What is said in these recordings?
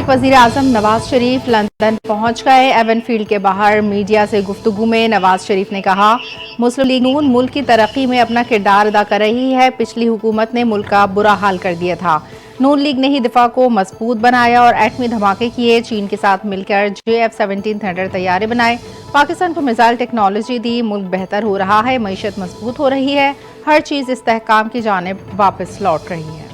सबक वज़ीर आज़म नवाज शरीफ लंदन पहुंच गए। एवन फील्ड के बाहर मीडिया से गुफ्तगू में नवाज शरीफ ने कहा, मुस्लिम लीग नून मुल्क की तरक्की में अपना किरदार अदा कर रही है। पिछली हुकूमत ने मुल्क का बुरा हाल कर दिया था। नून लीग ने ही दिफा को मजबूत बनाया और एटमी धमाके किए। चीन के साथ मिलकर JF-17 थंडर तैयारे बनाए। पाकिस्तान को मिसाइल टेक्नोलॉजी दी। मुल्क बेहतर हो रहा है, मईशत मजबूत हो रही है, हर चीज इस्तेहकाम की जानिब वापस लौट रही है।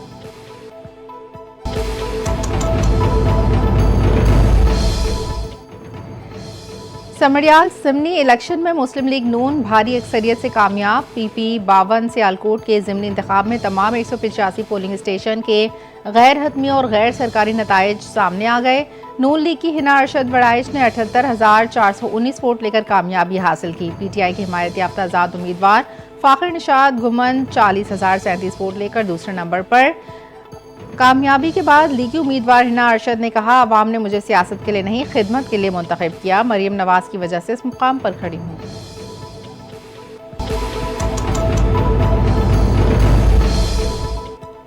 समड़ियाल ज़िमनी इलेक्शन में मुस्लिम लीग नून भारी अक्सरियत से कामयाब। PP 52 सियालकोट के ज़िमनी इंतखाब में तमाम 185 पोलिंग स्टेशन के गैर हतमी और गैर सरकारी नताइज सामने आ गए। नून लीग की हिना अरशद वड़ाइच ने 78,419 वोट लेकर कामयाबी हासिल की। PTI की हिमायत याफ्ता आज़ाद उम्मीदवार फ़ाखिर निशात गुमन 40,037 वोट लेकर दूसरे नंबर पर। कामयाबी के बाद लीगी उम्मीदवार हिना अरशद ने कहा, अवाम ने मुझे सियासत के लिए नहीं, खिदमत के लिए मुंतखब किया। मरियम नवाज की वजह से इस मुकाम पर खड़ी हूँ।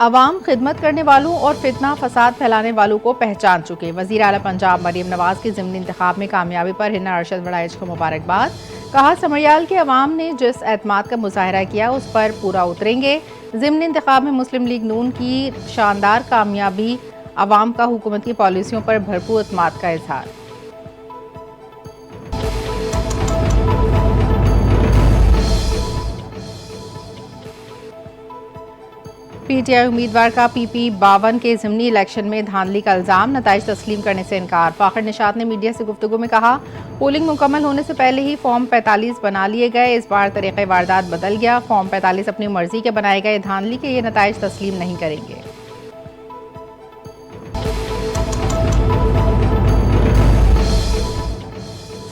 अवाम खिदमत करने वालों और फितना फसाद फैलाने वालों को पहचान चुके। वज़ीर आला पंजाब मरियम नवाज की ज़िमनी इंतखाब में कामयाबी पर हिना अरशद वड़ाइच को मुबारकबाद। कहा, समड़ियाल के अवाम ने जिस एतमाद का मुजाहरा किया उस पर पूरा उतरेंगे। ज़िमनी इंतखाब में मुस्लिम लीग नून की शानदार कामयाबी, अवाम का हुकूमत की पॉलिसियों पर भरपूर एतमाद का इजहार। PTI उम्मीदवार का PP 52 के ज़िमनी इलेक्शन में धांधली का इल्जाम, नताइज तस्लीम करने से इनकार। फ़ाखिर निशात ने मीडिया से गुफ्तगू में कहा, पोलिंग मुकम्मल होने से पहले ही फॉर्म 45 बना लिए गए। इस बार तरीक़े वारदात बदल गया। फॉर्म 45 अपनी मर्जी के बनाए गए। धांधली के ये नताइज तस्लीम नहीं करेंगे।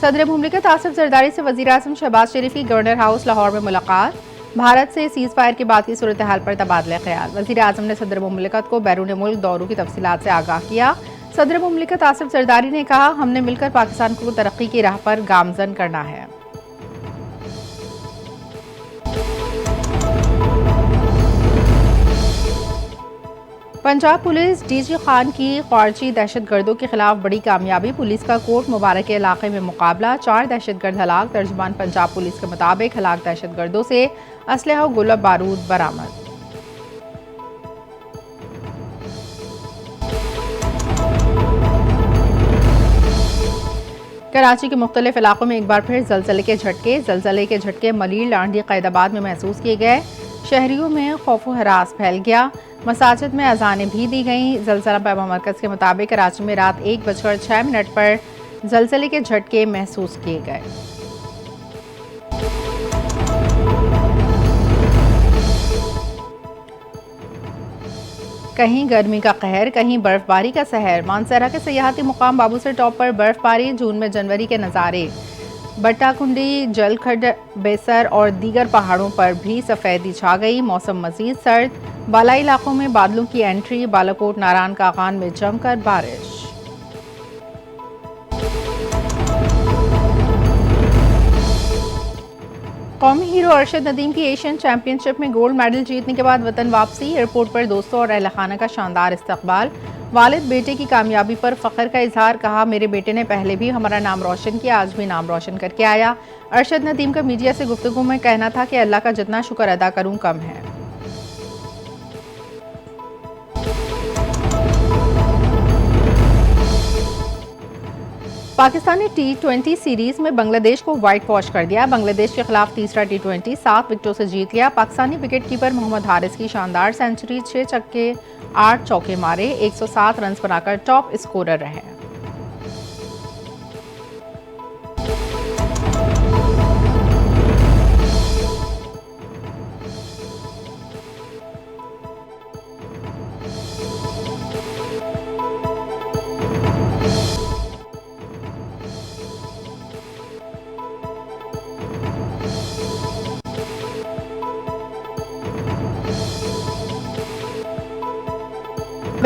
सदर मुमलिकत आसिफ जरदारी से वज़ीर आज़म शहबाज शरीफ की गवर्नर हाउस लाहौर में मुलाकात। भारत से सीज़ फायर के बाद की सूरत हाल पर तबादला ख्याल। वज़ीर आज़म ने सदर मुमलिकत को बैरून मुल्क दौरों की तफसीलात से आगाह किया। सदर मुमलिकत आसिफ जरदारी ने कहा, हमने मिलकर पाकिस्तान को तरक्की की राह पर गामजन करना है। पंजाब पुलिस DG खान की ख्वारजी दहशतगर्दों के खिलाफ बड़ी कामयाबी। पुलिस का कोट मुबारक के इलाके में मुकाबला, 4 दहशतगर्द हलाक। तर्जुमान पंजाब पुलिस के मुताबिक हलाक दहशतगर्दों से असलहा और गोला बारूद बरामद। कराची के मुख्तलिफ इलाकों में एक बार फिर जलजले के झटके मलीर, लांडी, कैदाबाद में महसूस किए गए। शहरियों में खौफ व हरास फैल गया। मसाजिद में अजानें भी दी गईं। जलजला पैमा मरकज़ के मुताबिक कराची में रात 1:06 पर जलजले के झटके महसूस किए गए। कहीं गर्मी का कहर, कहीं बर्फबारी का सहर। मानसरा के सयाहती मुकाम बाबूसर टॉप पर बर्फबारी। जून में जनवरी के नज़ारे। बट्टाकुंडी, जलखड, बेसर और दीगर पहाड़ों पर भी सफ़ेदी छा गई। मौसम मजीद सर्द। बालाई इलाकों में बादलों की एंट्री। बालाकोट, नारायण कागान में जमकर बारिश। कौमी हीरो अरशद नदीम की एशियन चैंपियनशिप में गोल्ड मेडल जीतने के बाद वतन वापसी। एयरपोर्ट पर दोस्तों और अहल खाना का शानदार इस्तकबाल। वालिद बेटे की कामयाबी पर फ़ख्र का इजहार। कहा, मेरे बेटे ने पहले भी हमारा नाम रोशन किया, आज भी नाम रोशन करके आया। अरशद नदीम का मीडिया से गुफ्तगू में कहना था कि अल्लाह का जितना शुक्र अदा करूं कम है। पाकिस्तान ने T20 सीरीज में बांग्लादेश को व्हाइट वॉश कर दिया। बांग्लादेश के खिलाफ तीसरा T20 7 विकेटों से जीत लिया। पाकिस्तानी विकेट कीपर मोहम्मद हारिस की शानदार सेंचुरी, 6 छक्के 8 चौके मारे, 107 रन बनाकर टॉप स्कोरर रहे।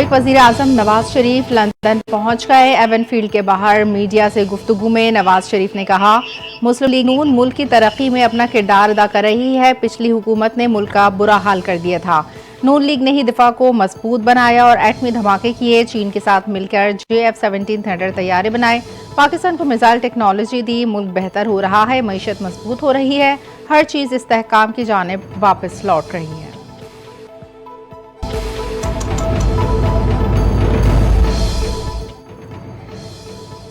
सबक वज़ीर आज़म नवाज शरीफ लंदन पहुंच गए। एवन फील्ड के बाहर मीडिया से गुफ्तगू में नवाज शरीफ ने कहा, मुस्लिम लीग नून मुल्क की तरक्की में अपना किरदार अदा कर रही है। पिछली हुकूमत ने मुल्क का बुरा हाल कर दिया था। नून लीग ने ही दिफा को मजबूत बनाया और एटमी धमाके किए। चीन के साथ मिलकर JF-17 थंडर तैयारे बनाए। पाकिस्तान को मिसाइल टेक्नोलॉजी दी। मुल्क बेहतर हो रहा है, मईशत मजबूत हो रही है, हर चीज़ इस्तेहकाम की जानिब वापस लौट रही है।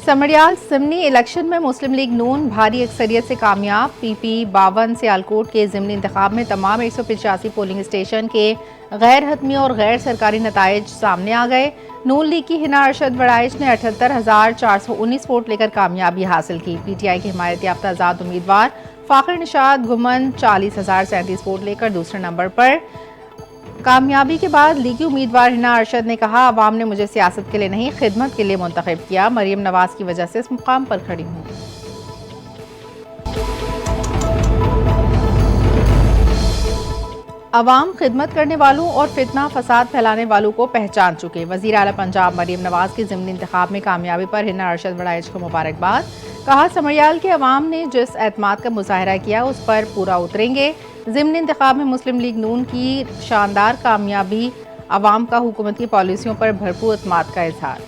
समड़ियाल सिमनी इलेक्शन में मुस्लिम लीग नून भारी अक्सरियत से कामयाब। PP 52 सियालकोट के ज़िमनी इंतखाब में तमाम 185 पोलिंग स्टेशन के गैर हतमी और गैर सरकारी नताइज सामने आ गए। नून लीग की हिना अरशद बड़ाइच ने 78,419 वोट लेकर कामयाबी हासिल की। PTI की हिमायत याफ्ता आज़ाद उम्मीदवार फ़ाखिर निशात गुमन 40,037 वोट लेकर दूसरे नंबर पर। कामयाबी के बाद लीगी उम्मीदवार हिना अरशद ने कहा, अवाम ने मुझे सियासत के लिए नहीं, खिदमत के लिए मुंतखब किया। मरियम नवाज की वजह से इस मुकाम पर खड़ी हूँ। अवाम खिदमत करने वालों और फितना फसाद फैलाने वालों को पहचान चुके। वज़ीर आला पंजाब मरियम नवाज की ज़िमनी इंतखाब में कामयाबी पर हिना अरशद बड़ाइच को मुबारकबाद। कहा, समड़ियाल के अवाम ने जिस एतमाद का मुजाहरा किया उस पर पूरा उतरेंगे। ज़िमनी इंतखाब में मुस्लिम लीग नून की शानदार कामयाबी, अवाम का हुकूमत की पॉलिसियों पर भरपूर एतमाद का इजहार।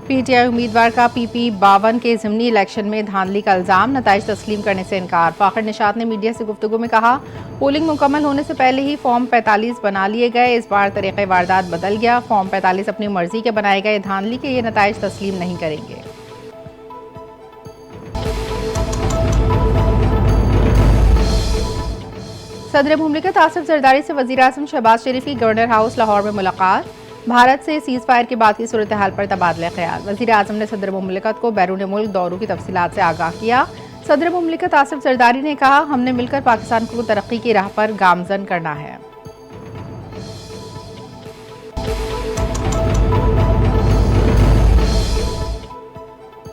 PTI उम्मीदवार का PP 52 के ज़िमनी इलेक्शन में धांधली का इल्जाम, नताइज तस्लीम करने से इनकार। फ़ाखिर निशात ने मीडिया से गुफ्तगू में कहा, पोलिंग मुकम्मल होने से पहले ही फॉर्म 45 बना लिए गए। इस बार तरीक़े वारदात बदल गया। फॉर्म 45 अपनी मर्जी के बनाए गए। धांधली के ये नताइज तस्लीम नहीं करेंगे। सदर मुमलिकत आसिफ जरदारी से वज़ीर आज़म शहबाज शरीफ की गवर्नर हाउस लाहौर में मुलाकात। भारत से सीज़ फायर के बाद की सूरत हाल पर तबादला ख्याल। वज़ीर आज़म ने सदर मुमलिकत को बैरून मुल्क दौरों की तफसीलात से आगाह किया। सदर मुमलिकत आसिफ जरदारी ने कहा, हमने मिलकर पाकिस्तान को तरक्की की राह पर गामजन करना है।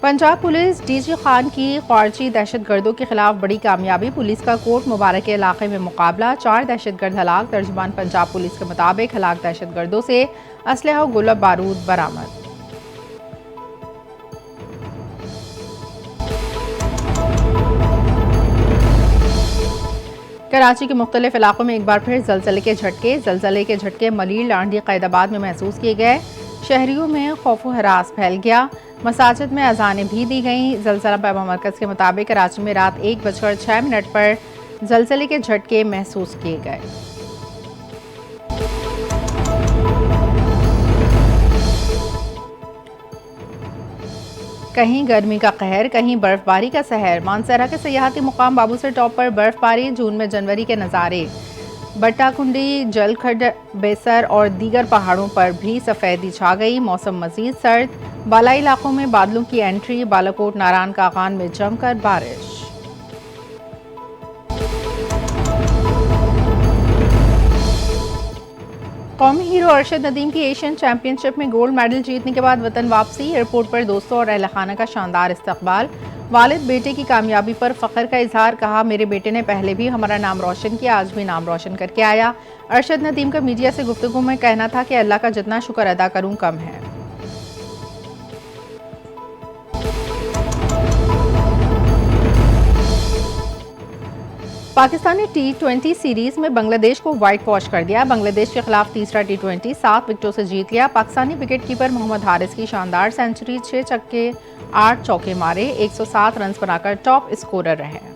पंजाब पुलिस DG खान की ख्वारजी दहशतगर्दों के खिलाफ बड़ी कामयाबी। पुलिस का कोट मुबारक के इलाके में मुकाबला, 4 दहशतगर्द हलाक। तर्जुमान पंजाब पुलिस के मुताबिक हलाक दहशतगर्दों से असलहा और गोला बारूद बरामद। कराची के मुख्तलिफ इलाकों में एक बार फिर जलजले के झटके मलीर, लांडी, कैदाबाद में महसूस किए गए। शहरियों में खौफ व हरास फैल गया। मसाजिद में अजानें भी दी गईं। जलजला पैमा मरकज़ के मुताबिक कराची में रात 1:06 पर जलजले के झटके महसूस किए गए। कहीं गर्मी का कहर, कहीं बर्फबारी का सहर। मानसरा के सयाहती मुकाम बाबूसर टॉप पर बर्फबारी। जून में जनवरी के नज़ारे। बट्टाकुंडी, जलखड, बेसर और दीगर पहाड़ों पर भी सफ़ेदी छा गई। मौसम मज़ीद सर्द। बालाई इलाकों में बादलों की एंट्री। बालाकोट, नारायण कागान में जमकर बारिश। कौमी हीरो अरशद नदीम की एशियन चैंपियनशिप में गोल्ड मेडल जीतने के बाद वतन वापसी। एयरपोर्ट पर दोस्तों और अहल खाना का शानदार इस्तकबाल। वालिद बेटे की कामयाबी पर फ़ख्र का इजहार। कहा, मेरे बेटे ने पहले भी हमारा नाम रोशन किया, आज भी नाम रोशन करके आया। अरशद नदीम का मीडिया से गुफ्तगू में कहना था कि अल्लाह का जितना शुक्र अदा करूं कम है। पाकिस्तान ने T20 सीरीज में बांग्लादेश को व्हाइट वॉश कर दिया। बांग्लादेश के खिलाफ तीसरा T20 7 विकेटों से जीत लिया। पाकिस्तानी विकेट कीपर मोहम्मद हारिस की शानदार सेंचुरी, 6 छक्के 8 चौके मारे, 107 रन बनाकर टॉप स्कोरर रहे।